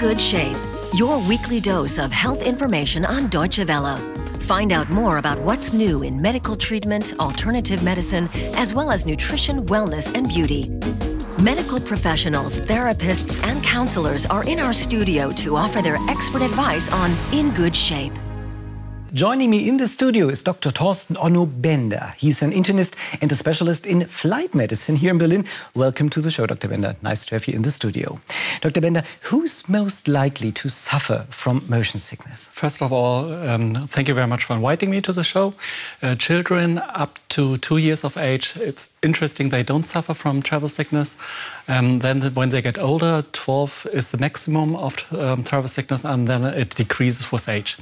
Good Shape, your weekly dose of health information on Deutsche Welle. Find out more about what's new in medical treatment, alternative medicine, as well as nutrition, wellness, and beauty. Medical professionals, therapists, and counselors are in our studio to offer their expert advice on In Good Shape. Joining me in the studio is Dr. Thorsten Onno Bender. He's an internist and a specialist in flight medicine here in Berlin. Welcome to the show, Dr. Bender. Nice to have you in the studio. Dr. Bender, who's most likely to suffer from motion sickness? First of all, thank you very much for inviting me to the show. Children up to 2 years of age, it's interesting they don't suffer from travel sickness. Then when they get older, 12 is the maximum of travel sickness, and then it decreases with age.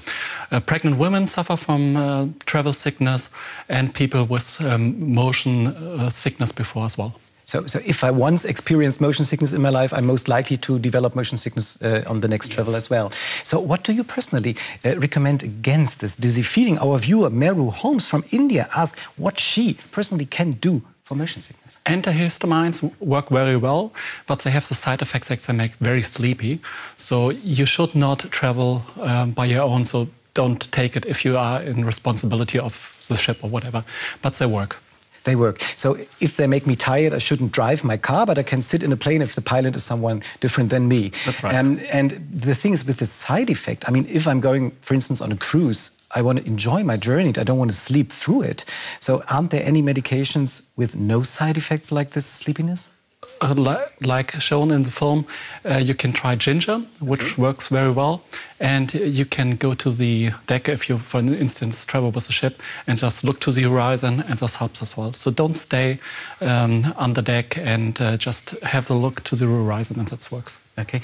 Pregnant women suffer from travel sickness, and people with motion sickness before as well. So if I once experienced motion sickness in my life, I'm most likely to develop motion sickness on the next travel as well. So what do you personally recommend against this dizzy feeling? Our viewer, Meru Holmes from India, asked what she personally can do for motion sickness. Antihistamines work very well, but they have the side effects that they make very sleepy. So you should not travel by your own. So don't take it if you are in responsibility of the ship or whatever. But they work. They work. So if they make me tired, I shouldn't drive my car, but I can sit in a plane if the pilot is someone different than me. That's right. And the thing is with the side effect, I mean, if I'm going, for instance, on a cruise, I want to enjoy my journey. I don't want to sleep through it. So aren't there any medications with no side effects like this sleepiness? Like shown in the film, you can try ginger, which works very well. And you can go to the deck if you, for instance, travel with a ship and just look to the horizon, and this helps as well. So don't stay on the deck and just have a look to the horizon, and that works. Okay.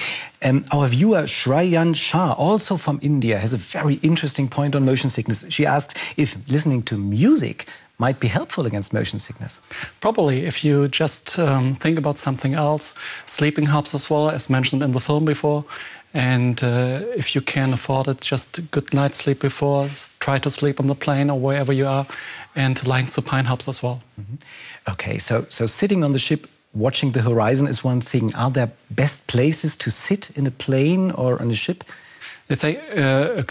Our viewer, Shrayan Shah, also from India, has a very interesting point on motion sickness. She asks if listening to music might be helpful against motion sickness. Probably, if you just think about something else. Sleeping helps as well, as mentioned in the film before. And if you can afford it, just a good night's sleep before. Try to sleep on the plane or wherever you are. And lying supine helps as well. Mm-hmm. Okay, so sitting on the ship, watching the horizon is one thing. Are there best places to sit in a plane or on a ship? They say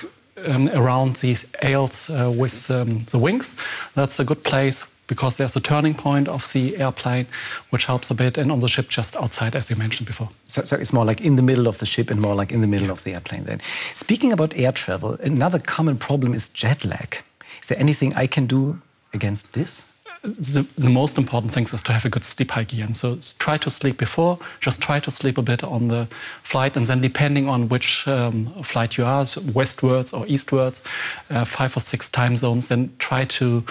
around these aisles with the wings. That's a good place because there's a turning point of the airplane, which helps a bit, and on the ship just outside, as you mentioned before. So it's more like in the middle of the ship and more like in the middle of the airplane then. Speaking about air travel, another common problem is jet lag. Is there anything I can do against this? The most important thing is to have a good sleep hygiene. So try to sleep before, just try to sleep a bit on the flight, and then depending on which flight you are, so westwards or eastwards, 5 or 6 time zones, then try to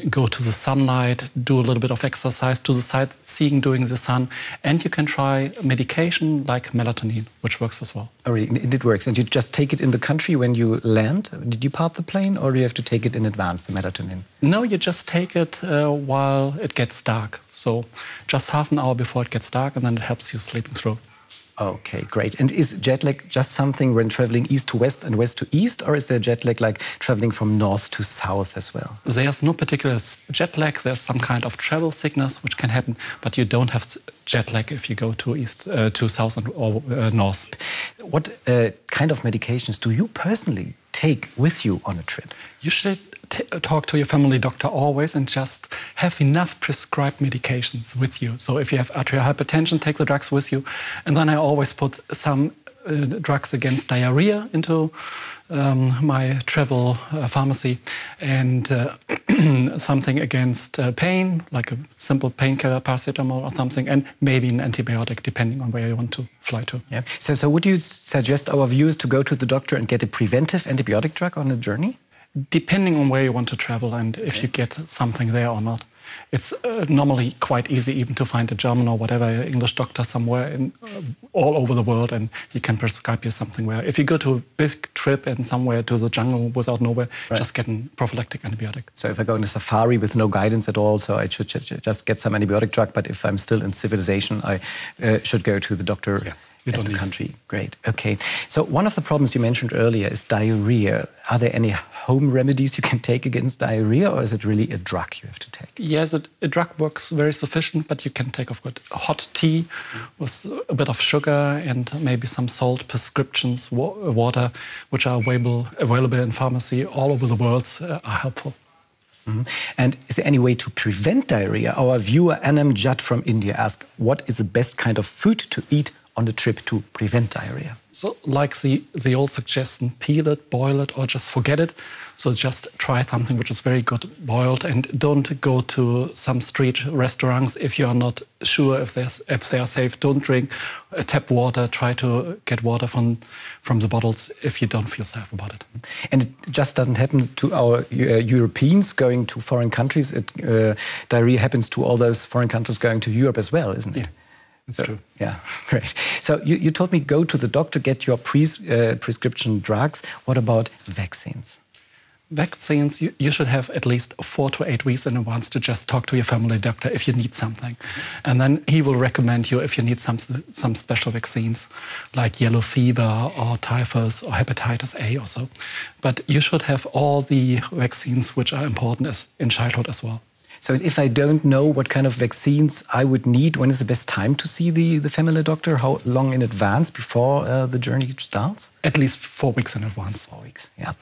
go to the sunlight, do a little bit of exercise, do the sightseeing during the sun, and you can try medication like melatonin, which works as well. Oh, really? It works. And you just take it in the country when you land? Did you part the plane, or do you have to take it in advance, the melatonin? No, you just take it while it gets dark. So just half an hour before it gets dark, and then it helps you sleeping through. Okay, great. And is jet lag just something when traveling east to west and west to east, or is there jet lag like traveling from north to south as well? There's no particular jet lag. There's some kind of travel sickness which can happen, but you don't have jet lag if you go to east, to south or north. What kind of medications do you personally take with you on a trip? You should talk to your family doctor always and just have enough prescribed medications with you. So if you have arterial hypertension, take the drugs with you. And then I always put some drugs against diarrhea into my travel pharmacy, and something against pain, like a simple painkiller, paracetamol or something, and maybe an antibiotic, depending on where you want to fly to. Yeah. So would you suggest our viewers to go to the doctor and get a preventive antibiotic drug on a journey? Depending on where you want to travel and if you get something there or not. It's normally quite easy even to find a German or whatever English doctor somewhere all over the world, and he can prescribe you something. Where if you go to a big trip and somewhere to the jungle without nowhere, just get a prophylactic antibiotic. So if I go on a safari with no guidance at all, so I should just get some antibiotic drug, but if I'm still in civilization, I should go to the doctor in the country. Great, okay. So one of the problems you mentioned earlier is diarrhea. Are there any home remedies you can take against diarrhea, or is it really a drug you have to take? Yes, a drug works very sufficient, but you can take, of course, hot tea with a bit of sugar and maybe some salt, prescriptions, water, which are available in pharmacy all over the world, are helpful. Mm-hmm. And is there any way to prevent diarrhea? Our viewer Anam Judd from India asked, what is the best kind of food to eat on the trip to prevent diarrhea? So, like the old suggestion, peel it, boil it, or just forget it. So just try something which is very good boiled, and don't go to some street restaurants if you are not sure if they are safe. Don't drink tap water. Try to get water from the bottles if you don't feel safe about it. And it just doesn't happen to our Europeans going to foreign countries. Diarrhea happens to all those foreign countries going to Europe as well, isn't it? Yeah. It's true. Yeah, great. So you told me go to the doctor, get your prescription drugs. What about vaccines? Vaccines, you should have at least 4 to 8 weeks in advance to just talk to your family doctor if you need something. And then he will recommend you if you need some special vaccines, like yellow fever or typhus or hepatitis A or so. But you should have all the vaccines which are important in childhood as well. So if I don't know what kind of vaccines I would need, when is the best time to see the family doctor? How long in advance before the journey starts? At least 4 weeks in advance. 4 weeks, yeah.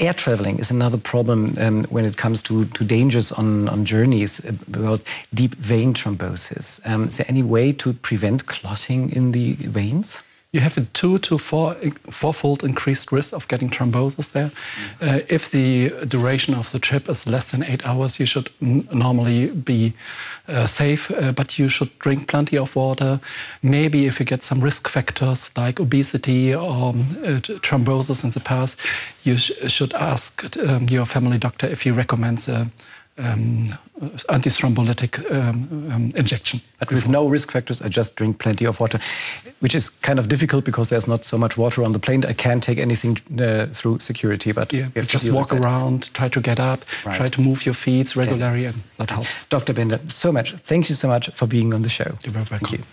Air traveling is another problem when it comes to dangers on journeys because deep vein thrombosis. Is there any way to prevent clotting in the veins? You have a 2 to 4-fold increased risk of getting thrombosis there. If the duration of the trip is less than 8 hours, you should normally be safe, but you should drink plenty of water. Maybe if you get some risk factors like obesity or thrombosis in the past, you should ask your family doctor if he recommends antithrombolytic injection. But with no risk factors, I just drink plenty of water, which is kind of difficult because there's not so much water on the plane. I can't take anything through security, but yeah, just walk around, try to get up, try to move your feet regularly, and that helps. Dr. Bender, so much. Thank you so much for being on the show. You're very welcome. Thank you.